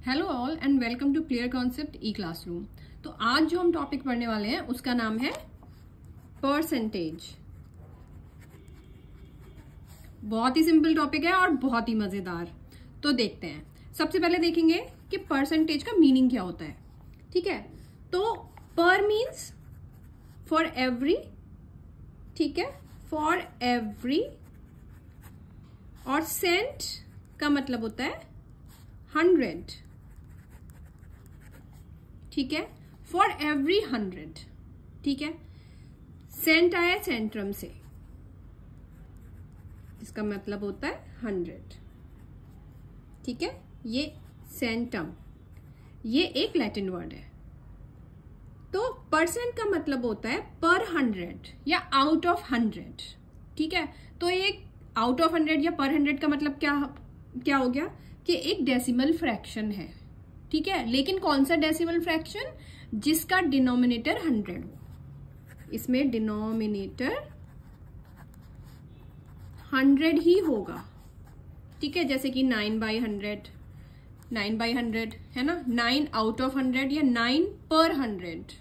Hello all and welcome to clear concept e classroom. तो आज जो हम टॉपिक पढ़ने वाले हैं उसका नाम है परसेंटेज। बहुत ही सिंपल टॉपिक है और बहुत ही मजेदार। तो देखते हैं। सबसे पहले देखेंगे कि परसेंटेज का मीनिंग क्या होता है। ठीक है, तो पर मीन्स फॉर एवरी, ठीक है, फॉर एवरी, और सेंट का मतलब होता है 100, ठीक है, फॉर एवरी 100, ठीक है। सेंट आया सेंट्रम से, इसका मतलब होता है 100, ठीक है। ये सेंटम, ये एक लैटिन वर्ड है। तो परसेंट का मतलब होता है पर 100 या आउट ऑफ 100, ठीक है। तो एक आउट ऑफ 100 या पर 100 का मतलब क्या हो गया कि एक डेसिमल फ्रैक्शन है, ठीक है। लेकिन कौन सा डेसिमल फ्रैक्शन? जिसका डिनोमिनेटर 100 हो। इसमें डिनोमिनेटर 100 ही होगा, ठीक है। जैसे कि 9/100, 9/100 है ना, 9 आउट ऑफ 100 या 9 पर 100।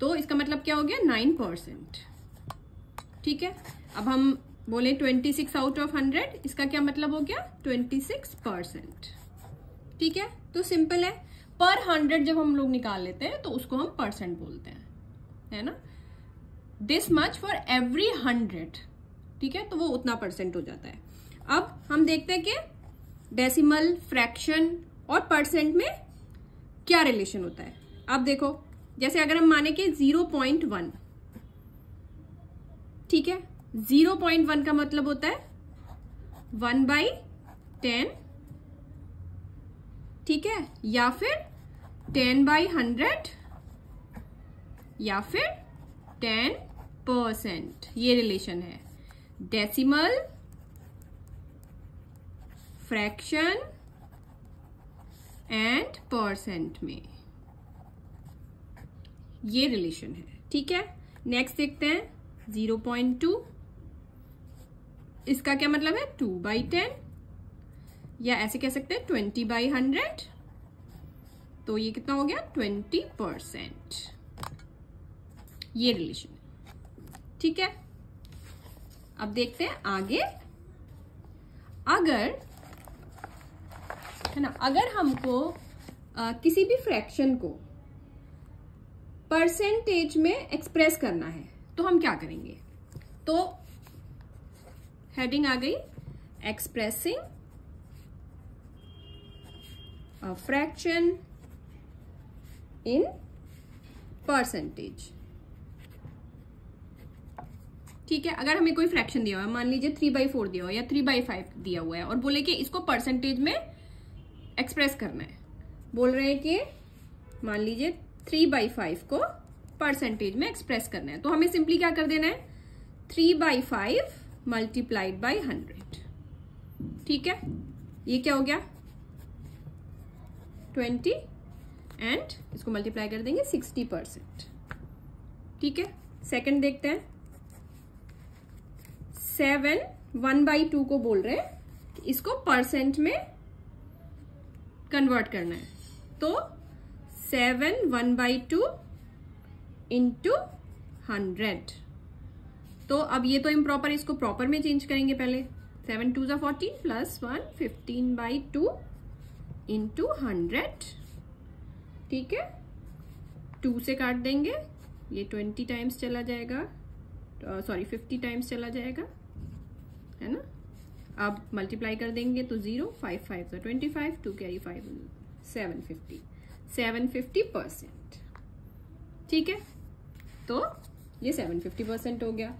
तो इसका मतलब क्या हो गया? 9%, ठीक है। अब हम बोले 26 आउट ऑफ 100, इसका क्या मतलब हो गया? 26%, ठीक है। तो सिंपल है। पर 100 जब हम लोग निकाल लेते हैं तो उसको हम परसेंट बोलते हैं, है ना। दिस मच फॉर एवरी 100, ठीक है, तो वो उतना परसेंट हो जाता है। अब हम देखते हैं कि डेसिमल, फ्रैक्शन और परसेंट में क्या रिलेशन होता है। अब देखो, जैसे अगर हम माने कि 0.1, ठीक है, 0.1 का मतलब होता है 1/10, ठीक है, या फिर 10/100 या फिर 10%। ये रिलेशन है डेसिमल, फ्रैक्शन एंड परसेंट में, ये रिलेशन है, ठीक है। नेक्स्ट देखते हैं 0.2, इसका क्या मतलब है? 2/10, या ऐसे कह सकते हैं 20/100। तो ये कितना हो गया? 20%। ये रिलेशन है, ठीक है। अब देखते हैं आगे। अगर, है ना, अगर हमको किसी भी फ्रैक्शन को परसेंटेज में एक्सप्रेस करना है तो हम क्या करेंगे? तो हेडिंग आ गई, expressing a fraction in percentage, ठीक है। अगर हमें कोई फ्रैक्शन दिया हुआ है, मान लीजिए 3/4 दिया हुआ है या 3/5 दिया हुआ है, और बोले कि इसको परसेंटेज में एक्सप्रेस करना है। बोल रहे हैं कि मान लीजिए 3/5 को परसेंटेज में एक्सप्रेस करना है, तो हमें सिंपली क्या कर देना है? 3/5 मल्टीप्लाइड बाई 100, ठीक है। ये क्या हो गया? 20, एंड इसको मल्टीप्लाई कर देंगे 60%, ठीक है। सेकंड देखते हैं। 7 1/2 को बोल रहे हैं कि इसको परसेंट में कन्वर्ट करना है। तो 7 1/2 इंटू 100। तो अब ये तो इम्प्रॉपर, इसको प्रॉपर में चेंज करेंगे पहले। 7 2 = 14 प्लस 1 15/2 इंटू 100, ठीक है। 2 से काट देंगे, ये 20 टाइम्स चला जाएगा, सॉरी 50 टाइम्स चला जाएगा, है ना। अब मल्टीप्लाई कर देंगे तो 0, 5 5 = 25, 2 कैरी 5, 750%, ठीक है। तो ये 750% हो गया।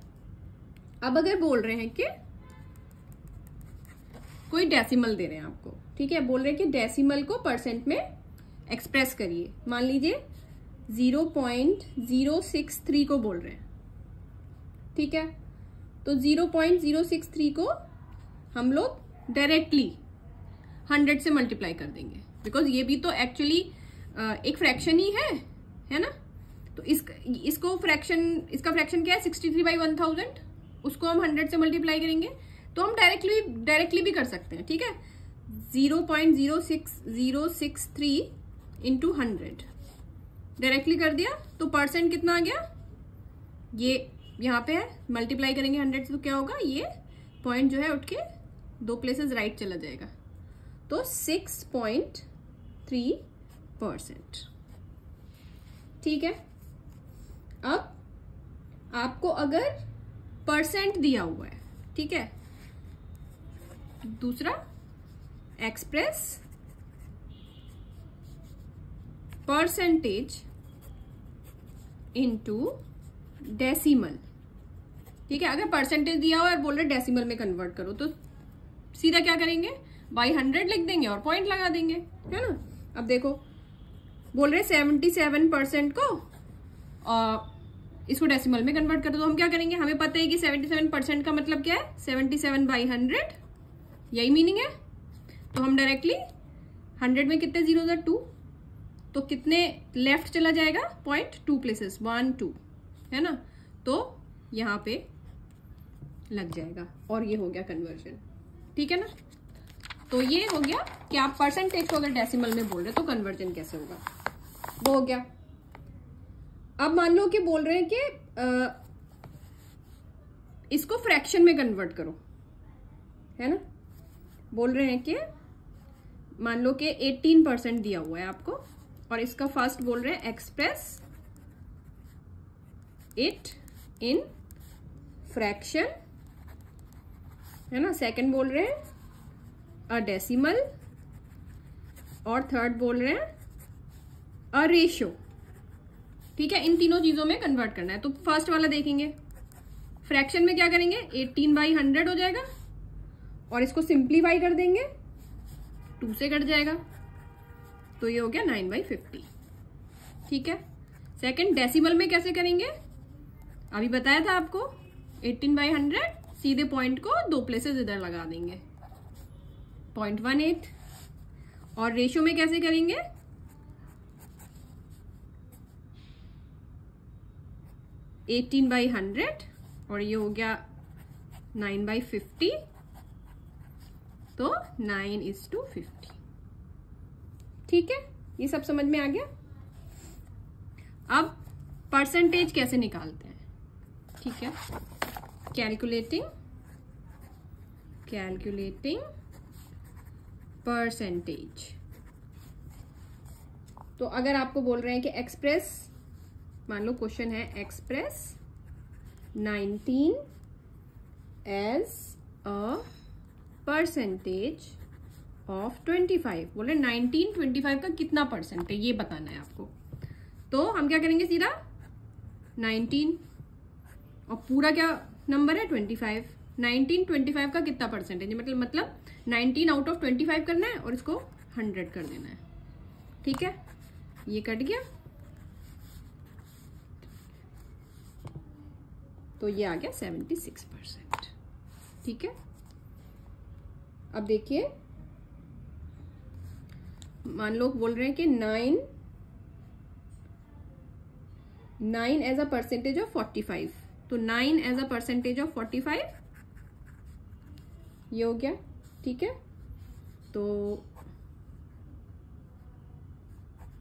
अब अगर बोल रहे हैं कि कोई डेसिमल दे रहे हैं आपको, ठीक है, बोल रहे हैं कि डेसिमल को परसेंट में एक्सप्रेस करिए। मान लीजिए 0.063 को बोल रहे हैं, ठीक है। तो 0.063 को हम लोग डायरेक्टली 100 से मल्टीप्लाई कर देंगे, बिकॉज ये भी तो एक्चुअली एक फ्रैक्शन ही है ना। तो इसका फ्रैक्शन क्या है? 63/1000। उसको हम 100 से मल्टीप्लाई करेंगे, तो हम डायरेक्टली भी कर सकते हैं, ठीक है। 0.06063 इंटू 100 डायरेक्टली कर दिया तो परसेंट कितना आ गया, ये यहाँ पे है, मल्टीप्लाई करेंगे 100 से तो क्या होगा, ये पॉइंट जो है उठ के 2 प्लेसेस राइट चला जाएगा, तो 6.3%। ठीक है। अब आपको अगर परसेंट दिया हुआ है, ठीक है, दूसरा एक्सप्रेस परसेंटेज इनटू डेसिमल। ठीक है, अगर परसेंटेज दिया हुआ है और बोल रहे डेसिमल में कन्वर्ट करो तो सीधा क्या करेंगे, बाई 100 लिख देंगे और पॉइंट लगा देंगे, है ना। अब देखो बोल रहे 77% को इसको डेसिमल में कन्वर्ट करो, तो हम क्या करेंगे, हमें पता है कि 77% का मतलब क्या है, 77/100, यही मीनिंग है। तो हम डायरेक्टली 100 में कितने 0 2, तो कितने लेफ्ट चला जाएगा पॉइंट, 2 प्लेसेस, 1 2, है ना, तो यहाँ पे लग जाएगा और ये हो गया कन्वर्जन। ठीक है ना, तो ये हो गया कि आप परसेंटेज को अगर डेसिमल में बोल रहे तो कन्वर्जन कैसे होगा, वो हो गया। अब मान लो कि बोल रहे हैं कि इसको फ्रैक्शन में कन्वर्ट करो, है ना। बोल रहे हैं कि मान लो कि 18% दिया हुआ है आपको और इसका फर्स्ट बोल रहे हैं एक्सप्रेस इट इन फ्रैक्शन, है ना। सेकंड बोल रहे हैं अ डेसिमल और थर्ड बोल रहे हैं अ रेशियो। ठीक है, इन तीनों चीजों में कन्वर्ट करना है। तो फर्स्ट वाला देखेंगे, फ्रैक्शन में क्या करेंगे, 18/100 हो जाएगा और इसको सिंप्लीफाई कर देंगे, 2 से कट जाएगा, तो ये हो गया 9/50। ठीक है। सेकंड डेसिमल में कैसे करेंगे, अभी बताया था आपको, 18/100 सीधे पॉइंट को 2 प्लेसेस इधर लगा देंगे, 0.18। और रेशियो में कैसे करेंगे, 18/100 और ये हो गया 9/50, तो 9:50। ठीक है, ये सब समझ में आ गया। अब परसेंटेज कैसे निकालते हैं, ठीक है, कैलकुलेटिंग परसेंटेज। तो अगर आपको बोल रहे हैं कि एक्सप्रेस, मान लो क्वेश्चन है express 19 as a percentage of 25, बोले 19 25 का कितना परसेंट है ये बताना है आपको। तो हम क्या करेंगे, सीधा 19 और पूरा क्या नंबर है 25, 19 25 का कितना परसेंटेज, मतलब 19 आउट ऑफ 25 करना है और इसको 100 कर देना है। ठीक है, ये कट गया, तो ये आ गया 76%। ठीक है। अब देखिए, मान लो बोल रहे हैं कि 9 एज अ परसेंटेज ऑफ 45, तो 9 एज अ परसेंटेज ऑफ 45 ये हो गया। ठीक है, तो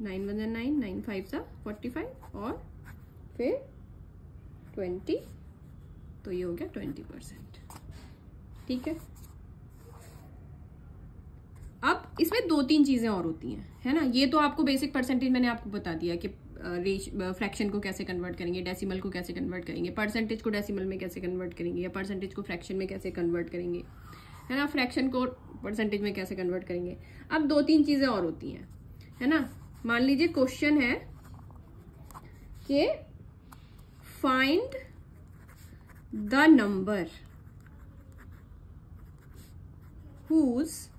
9 1 9, 9 5 45 और फिर 20, तो ये हो गया 20%। ठीक है। अब इसमें 2-3 चीजें और होती हैं, है ना। ये तो आपको बेसिक परसेंटेज मैंने आपको बता दिया कि फ्रैक्शन को कैसे कन्वर्ट करेंगे, डेसिमल को कैसे कन्वर्ट करेंगे, परसेंटेज को डेसिमल में कैसे कन्वर्ट करेंगे, या परसेंटेज को फ्रैक्शन में कैसे कन्वर्ट करेंगे, है ना, फ्रैक्शन को परसेंटेज में कैसे कन्वर्ट करेंगे। अब 2-3 चीजें और होती हैं, है ना। मान लीजिए क्वेश्चन है कि find the number whose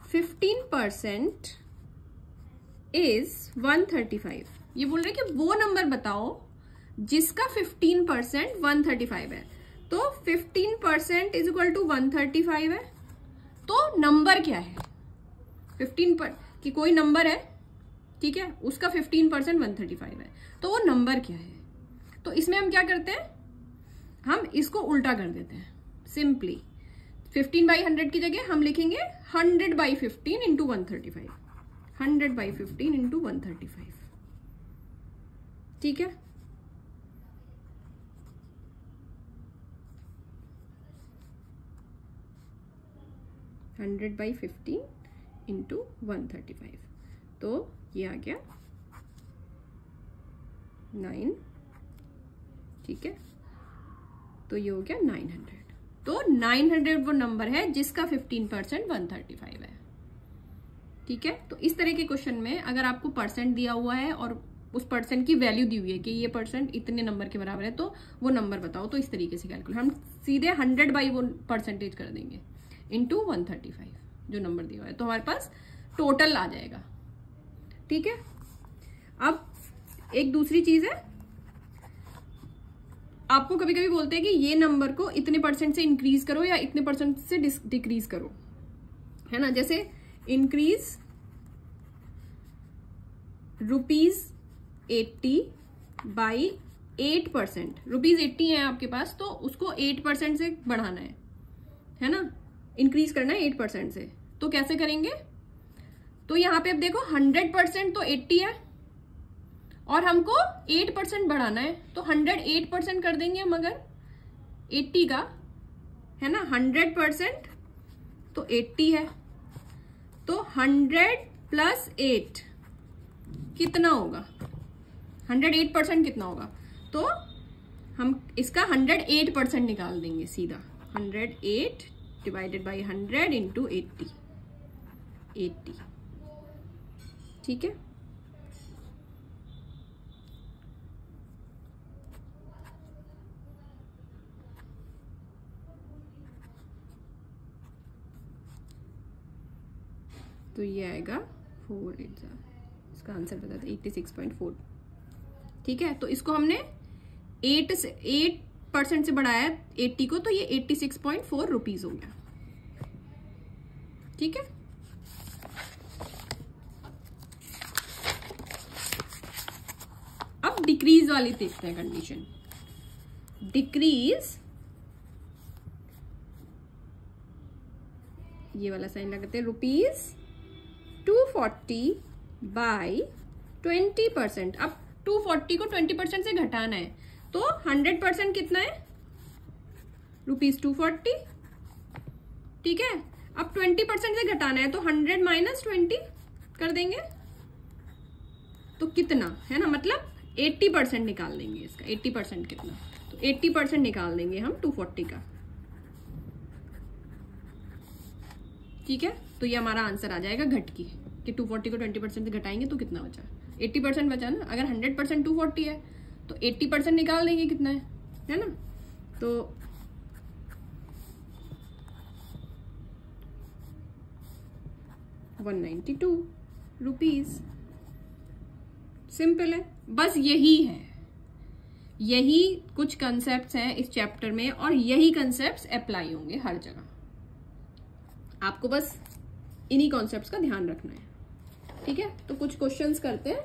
15% is 135। ये बोल रहे कि वो नंबर बताओ जिसका 15% 135 है। तो 15% इज इक्वल टू 135 है, तो नंबर क्या है, 15 कि कोई नंबर है, ठीक है, उसका 15% 135 है, तो वो नंबर क्या है। तो इसमें हम क्या करते हैं, हम इसको उल्टा कर देते हैं, सिंपली 15/100 की जगह हम लिखेंगे 100/15 इंटू 135, 100/15 इंटू 135, ठीक है। हंड्रेड बाई 15 इंटू 135, तो ये आ गया 9, ठीक है। तो ये हो गया 900। तो 900 वो नंबर है जिसका 15% 135 है, ठीक है। तो इस तरह के क्वेश्चन में अगर आपको परसेंट दिया हुआ है और उस परसेंट की वैल्यू दी हुई है कि ये परसेंट इतने नंबर के बराबर है, तो वो नंबर बताओ, तो इस तरीके से कैलकुलेट हम सीधे 100 बाई वो परसेंटेज कर देंगे इंटू 135 जो नंबर दिया हुआ है, तो हमारे पास टोटल आ जाएगा, ठीक है। अब एक दूसरी चीज है, आपको कभी कभी बोलते हैं कि ये नंबर को इतने परसेंट से इंक्रीज करो या इतने परसेंट से डिक्रीज करो, है ना। जैसे इंक्रीज ₹80 बाई 8%, ₹80 है आपके पास, तो उसको 8% से बढ़ाना है ना, इंक्रीज करना है 8% से। तो कैसे करेंगे, तो यहां पे अब देखो 100% तो 80 है और हमको 8% बढ़ाना है, तो 108% कर देंगे हम अगर 80 का, है ना। 100% तो 80 है, तो 100 प्लस 8 कितना होगा, 108% कितना होगा, तो हम इसका 108% निकाल देंगे सीधा। 108 डिवाइडेड बाई 100 इंटू 80, ठीक है। तो ये आएगा 4/8, इसका आंसर बता था 86.4, ठीक है। तो इसको हमने 8% से बढ़ाया 80 को, तो ये 86.4 रुपीज हो गया, ठीक है। अब डिक्रीज वाली देखते हैं कंडीशन। डिक्रीज, ये वाला साइन लगाते हैं, ₹240 बाई 20%। अब 240 को 20% से घटाना है, तो 100% कितना है, ₹240, ठीक है। अब 20% से घटाना है, तो 100 माइनस 20 कर देंगे, तो कितना है ना, मतलब 80% निकाल देंगे इसका। 80% कितना, तो 80% निकाल देंगे हम 240 का, ठीक है। तो ये हमारा आंसर आ जाएगा घट की, कि 240 को 20% से घटाएंगे तो कितना बचा, 80% बचा ना। अगर 100% 240 है तो 80% निकाल देंगे कितना है ना। तो ₹192। सिंपल है, बस यही है, यही कुछ कंसेप्ट्स हैं इस चैप्टर में और यही कंसेप्ट्स अप्लाई होंगे हर जगह। आपको बस इन्हीं कॉन्सेप्ट्स का ध्यान रखना है, ठीक है। तो कुछ क्वेश्चंस करते हैं।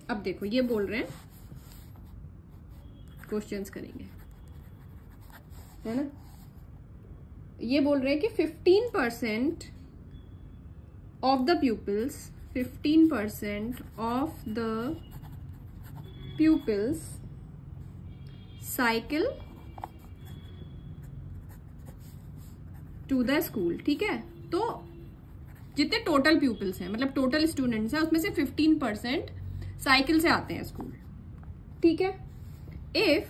अब देखो ये बोल रहे हैं, क्वेश्चंस करेंगे, है ना। ये बोल रहे हैं कि 15% of the pupils, 15% of the pupils cycle to the school, ठीक है। तो जितने टोटल प्यूपिल्स हैं, मतलब टोटल स्टूडेंट्स हैं, उसमें से 15% साइकिल से आते हैं स्कूल, ठीक है। If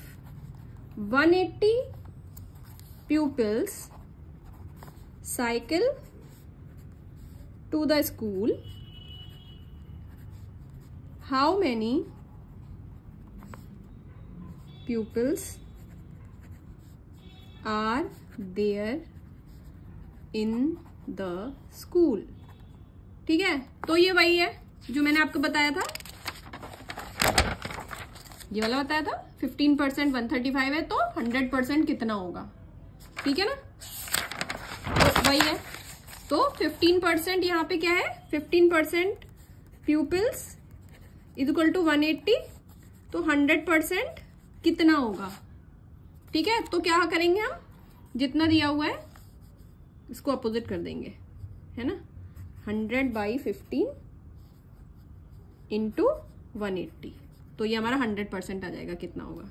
180 pupils cycle to the school, how many pupils are there in the school, ठीक है। तो ये वही है जो मैंने आपको बताया था, ये वाला बताया था। 15% 135 है, तो 100% कितना होगा, ठीक है ना। तो वही है, तो 15% यहाँ पे क्या है, 15% प्यूपिल्स इज इक्वल टू 180, तो 100% कितना होगा, ठीक है, तो क्या करेंगे हम, जितना दिया हुआ है इसको अपोजिट कर देंगे, है ना, 100/15 इंटू 180, तो ये हमारा 100% आ जाएगा, कितना होगा,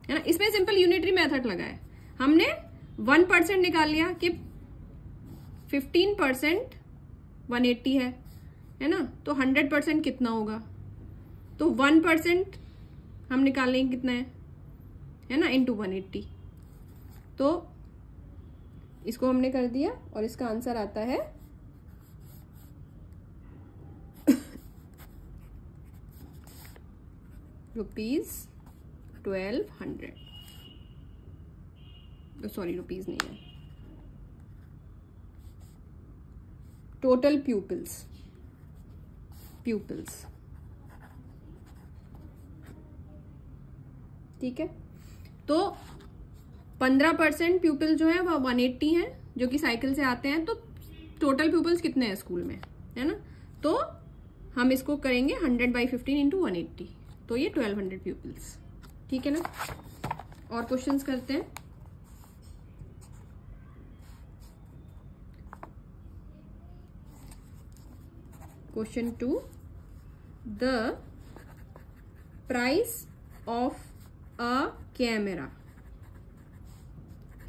है ना। इसमें सिंपल यूनिटरी मेथड लगा है, हमने 1% निकाल लिया कि 15% 180 है ना, तो 100% कितना होगा, तो 1% हम निकाल लेंगे कितना है ना, इंटू 180, तो इसको हमने कर दिया और इसका आंसर आता है ₹1200, सॉरी रुपीज नहीं है, टोटल प्यूपिल्स, ठीक है। तो 15% प्यूपिल जो है वह 180 है, जो कि साइकिल से आते हैं, तो टोटल प्यूपिल्स कितने हैं स्कूल में, है ना, तो हम इसको करेंगे 100/15 इंटू 180, तो ये 1200 प्यूपिल्स, ठीक है ना। और क्वेश्चंस करते हैं। Question 2, the price of a camera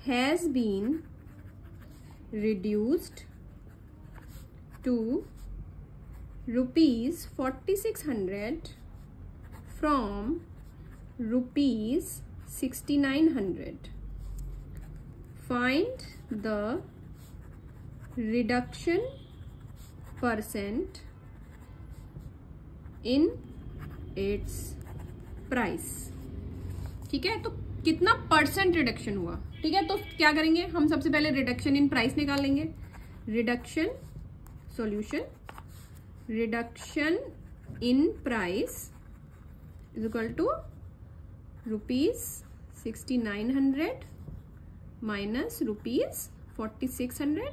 has been reduced to rupees 4600 from rupees 6900. Find the reduction percent in its price. ठीक है, तो कितना परसेंट रिडक्शन हुआ, ठीक है, तो क्या करेंगे हम, सबसे पहले रिडक्शन इन प्राइस निकाल लेंगे, reduction solution, reduction in price is equal to ₹6900 minus ₹4600,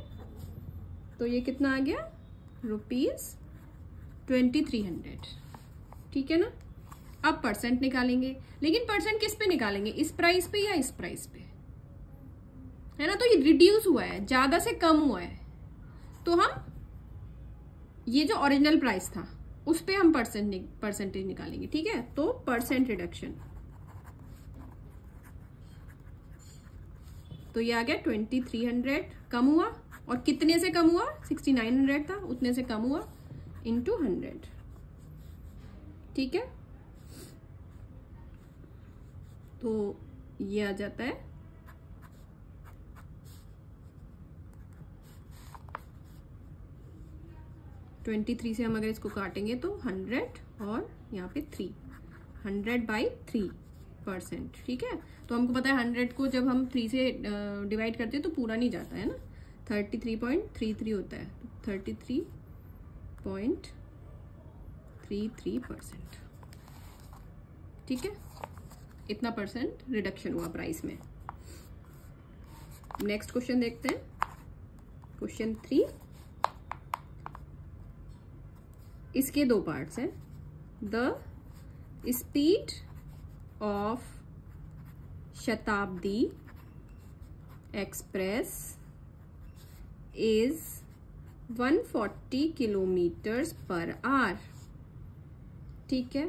तो ये कितना आ गया, ₹2300, ठीक है ना। अब परसेंट निकालेंगे, लेकिन परसेंट किस पे निकालेंगे, इस प्राइस पे या इस प्राइस पे, है ना, तो ये रिड्यूस हुआ है, ज्यादा से कम हुआ है, तो हम ये जो ओरिजिनल प्राइस था उस पे हम परसेंटेज निकालेंगे, ठीक है। तो परसेंट रिडक्शन, तो ये आ गया 2300, कम हुआ, और कितने से कम हुआ, 6900 था उतने से कम हुआ, इंटू 100, ठीक है। तो ये आ जाता है 23 से हम अगर इसको काटेंगे तो 100 और यहाँ पे 3, 100/3%, ठीक है। तो हमको पता है 100 को जब हम 3 से डिवाइड करते हैं तो पूरा नहीं जाता है ना, 33.33 होता है, तो 33.33%, ठीक है, इतना परसेंट रिडक्शन हुआ प्राइस में। नेक्स्ट क्वेश्चन देखते हैं, क्वेश्चन 3, इसके 2 पार्ट्स हैं। द स्पीड ऑफ शताब्दी express is 140 kilometres per hour, ठीक है।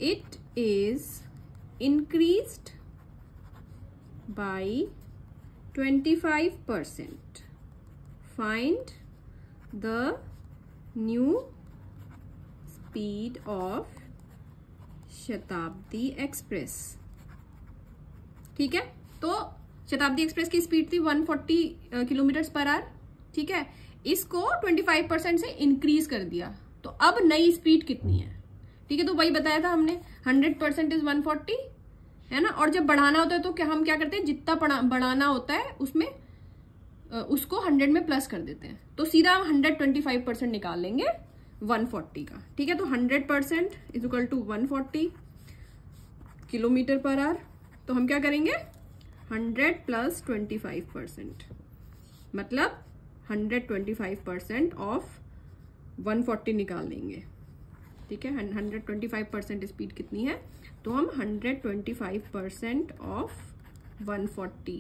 It is increased by 25%. Find the new speed of शताब्दी एक्सप्रेस, ठीक है। तो शताब्दी एक्सप्रेस की स्पीड थी 140 किलोमीटर पर आवर, ठीक है। इसको 25% से इंक्रीज कर दिया, तो अब नई स्पीड कितनी है, ठीक है। तो वही बताया था हमने, 100% इज 140, है ना। और जब बढ़ाना होता है तो क्या हम क्या करते हैं, जितना बढ़ाना होता है उसमें उसको 100 में प्लस कर देते हैं, तो सीधा हम 125% निकाल लेंगे 140 का, ठीक है। तो 100% is equal to 140 kilometre per hour, तो हम क्या करेंगे 100 + 25%, मतलब 125% ऑफ 140 निकाल लेंगे, ठीक है। 125% स्पीड कितनी है, तो हम 125% ऑफ 140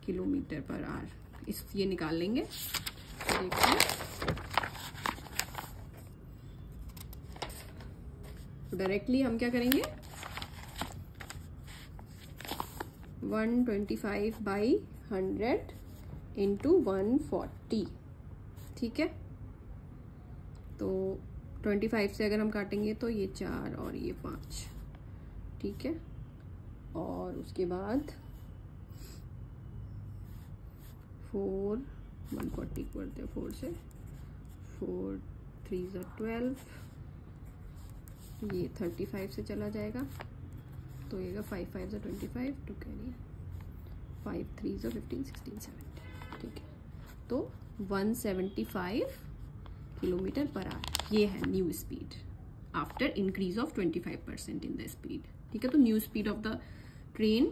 किलोमीटर पर आवर। इस ये निकाल लेंगे। देखते हैं, डायरेक्टली हम क्या करेंगे, 125 बाई 100 इंटू 140, ठीक है। तो 25 से अगर हम काटेंगे तो ये 4 और ये 5, ठीक है। और उसके बाद 4, 140 करते हैं 4 से, 4 3 12, ये 35 से चला जाएगा तो ये 5 5 25 टू कैरी 5 3 15 16 17, ठीक है। तो 175 किलोमीटर पर आवर ये है new speed after increase of 25% in the speed, ठीक है। तो new speed of the train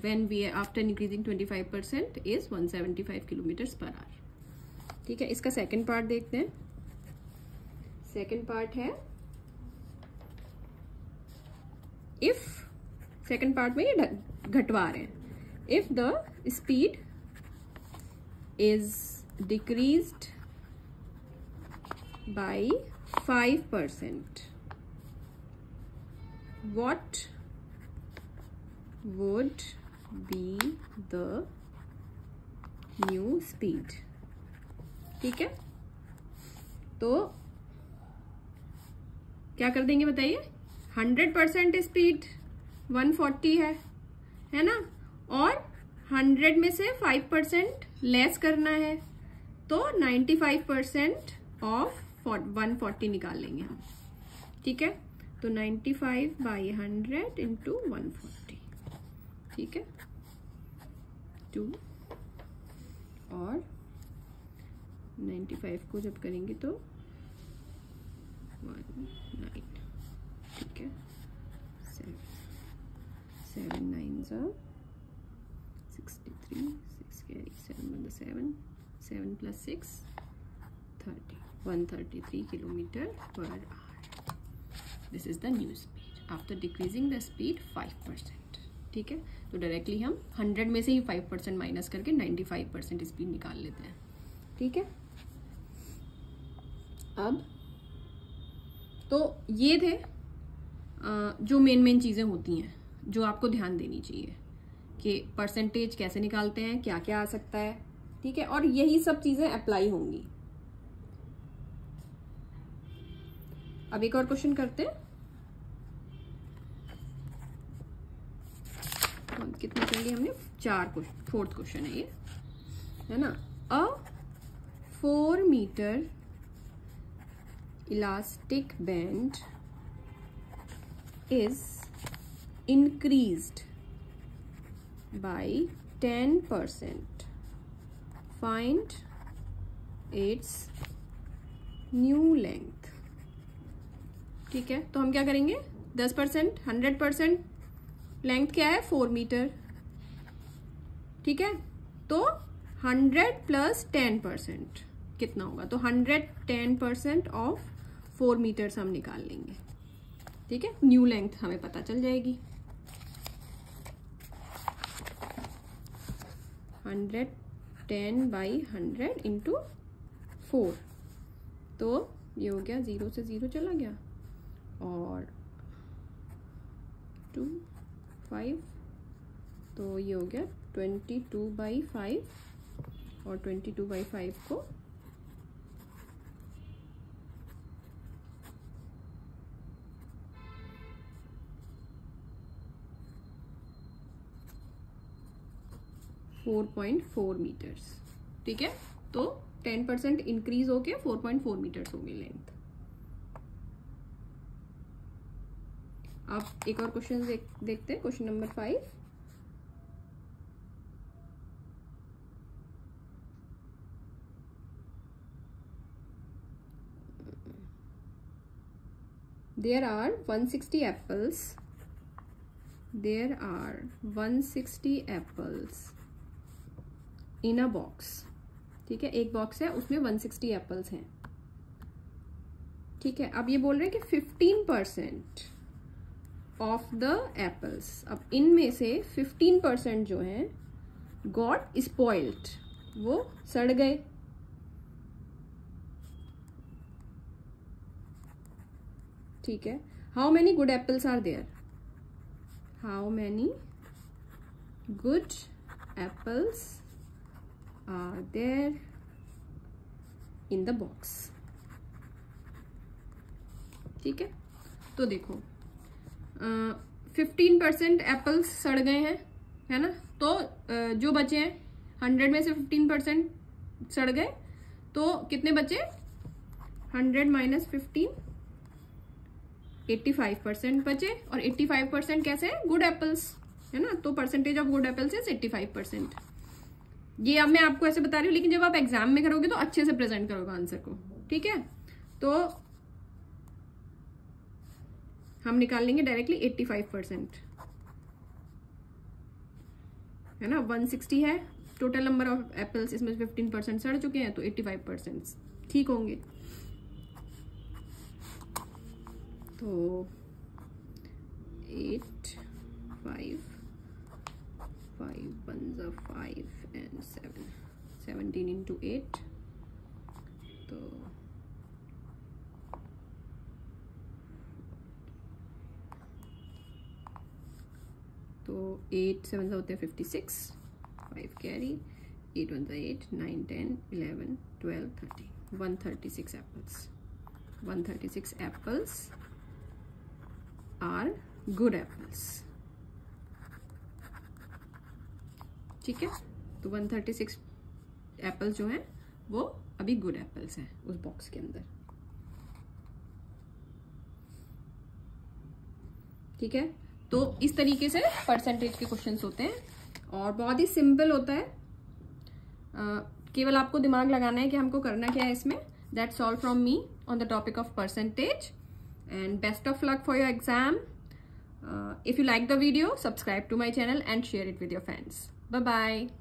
when we after increasing 25% is 175 kilometres per hour, ठीक है। इसका सेकंड पार्ट देखते हैं। सेकंड पार्ट है इफ, सेकंड पार्ट में ये घटवा रहे हैं, if the speed is decreased by 5%, what would be the new speed, ठीक है। तो क्या कर देंगे बताइए, 100% स्पीड 140 है ना, और 100 में से 5% लेस करना है तो 95% ऑफ 140 निकाल लेंगे हम, ठीक है। तो 95 बाई 100 इंटू 140, ठीक है, 2 और 95 को जब करेंगे तो 19, ठीक है। 7 9 63, 6 carry 7 7 plus 6 30, 133 kilometre per our. This is the new speed after decreasing the speed 5%, ठीक है। तो डायरेक्टली हम 100 में से ही 5% माइनस करके 95% स्पीड निकाल लेते हैं, ठीक है। अब तो ये थे जो मेन चीजें होती हैं जो आपको ध्यान देनी चाहिए कि परसेंटेज कैसे निकालते हैं, क्या क्या आ सकता है, ठीक है। और यही सब चीजें अप्लाई होंगी। अब एक और क्वेश्चन करते हैं। कितने कर लिए हमने, 4 क्वेश्चन, 4th क्वेश्चन है ये, है ना। A 4 metre elastic band is increased by 10%. Find its new length. ठीक है, तो हम क्या करेंगे, 10%, 100% लेंथ क्या है 4 मीटर, ठीक है। तो 100 प्लस 10% कितना होगा, तो 110% ऑफ 4 मीटर्स हम निकाल लेंगे, ठीक है। न्यू लेंथ हमें पता चल जाएगी। 110 बाई 100 इंटू 4, तो ये हो गया 0 से 0 चला गया और 2 5, तो ये हो गया 22 बाई 5 और 22 बाई 5 को 4.4 मीटर्स, ठीक है। तो 10% इंक्रीज होके 4.4 मीटर्स हो गई लेंथ। अब एक और क्वेश्चन देखते हैं, question number 5। There are 160 apples. There are 160 apples in a box. ठीक है, एक बॉक्स है उसमें 160 एप्पल्स हैं, ठीक है। अब ये बोल रहे हैं कि 15% ऑफ द एप्पल्स। अब इनमें से 15% जो है गॉट स्पॉइल्ड, वो सड़ गए। ठीक है, how many good apples are there, how many good apples are there in the box. ठीक है, तो देखो 15% एप्पल्स सड़ गए हैं, है ना, तो जो बचे हैं 100 में से 15% सड़ गए, तो कितने बचे, 100 माइनस 15, 85% बचे। और 85% कैसे है, गुड एप्पल्स, है ना, तो percentage of good apples is 85%। ये अब मैं आपको ऐसे बता रही हूँ, लेकिन जब आप एग्जाम में करोगे तो अच्छे से प्रेजेंट करोगे आंसर को। ठीक है, तो हम निकाल लेंगे डायरेक्टली 85%, है ना। 160 है टोटल नंबर ऑफ एप्पल्स, इसमें 15% सड़ चुके हैं, तो 85% ठीक होंगे। तो 8 5 5 1 5 and 7 17 into 8, तो 8 7 होते हैं 56, 5 carry, 8 1 8, 9 10 11 12 13, 136 apples. 136 apples are good apples. ठीक है, तो 136 एप्पल्स जो हैं वो अभी गुड एप्पल्स हैं उस बॉक्स के अंदर। ठीक है, तो इस तरीके से परसेंटेज के क्वेश्चंस होते हैं और बहुत ही सिंपल होता है। केवल आपको दिमाग लगाना है कि हमको करना क्या है इसमें। That's all from me on the topic of percentage and best of luck for your exam. If you like the video, subscribe to my channel and share it with your friends. Bye bye.